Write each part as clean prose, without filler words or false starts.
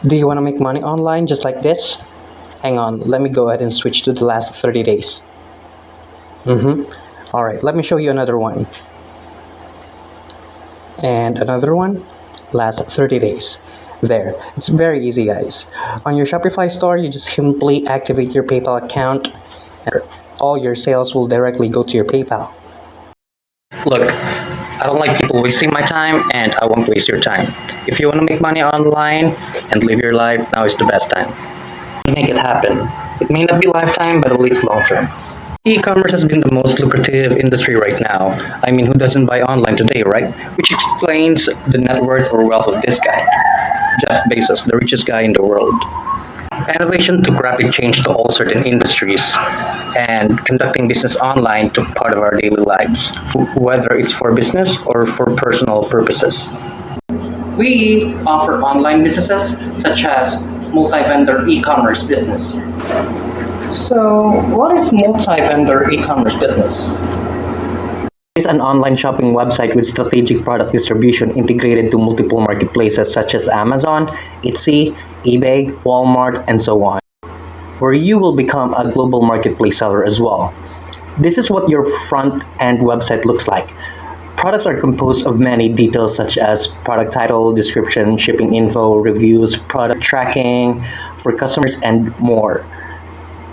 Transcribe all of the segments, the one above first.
Do you want to make money online just like this? Hang on, let me go ahead and switch to the last 30 days. Alright, let me show you another one. And another one, last 30 days. There, it's very easy, guys. On your Shopify store, you just simply activate your PayPal account and all your sales will directly go to your PayPal. Look, I don't like people wasting my time and I won't waste your time. If you want to make money online and live your life, now is the best time. Make it happen. It may not be lifetime, but at least long term. E-commerce has been the most lucrative industry right now. I mean, who doesn't buy online today, right? Which explains the net worth or wealth of this guy, Jeff Bezos, the richest guy in the world. Innovation took rapid change to all certain industries, and conducting business online took part of our daily lives, whether it's for business or for personal purposes. We offer online businesses such as multi-vendor e-commerce business. So, what is multi-vendor e-commerce business? It's an online shopping website with strategic product distribution integrated to multiple marketplaces such as Amazon, Etsy, eBay, Walmart, and so on, where you will become a global marketplace seller as well. This is what your front-end website looks like. Products are composed of many details such as product title, description, shipping info, reviews, product tracking for customers, and more.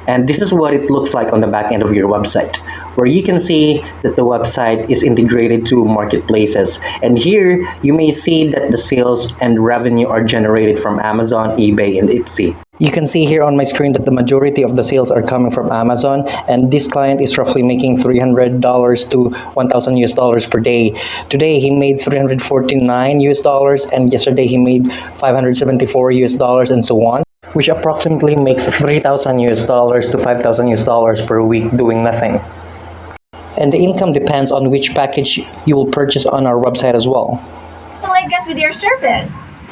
And this is what it looks like on the back end of your website, where you can see that the website is integrated to marketplaces. And here, you may see that the sales and revenue are generated from Amazon, eBay, and Etsy. You can see here on my screen that the majority of the sales are coming from Amazon, and this client is roughly making $300 to $1,000 per day. Today, he made $349, and yesterday he made $574, and so on, which approximately makes $3,000 to $5,000 per week doing nothing. And the income depends on which package you will purchase on our website as well. What will I get with your service?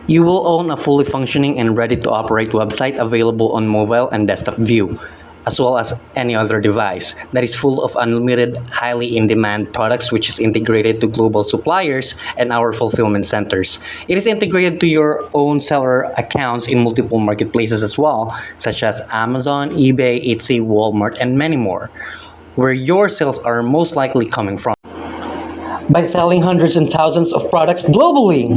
You will own a fully functioning and ready-to-operate website available on mobile and desktop view, as well as any other device that is full of unlimited, highly in-demand products which is integrated to global suppliers and our fulfillment centers. It is integrated to your own seller accounts in multiple marketplaces as well, such as Amazon, eBay, Etsy, Walmart, and many more, where your sales are most likely coming from. By selling hundreds and thousands of products globally.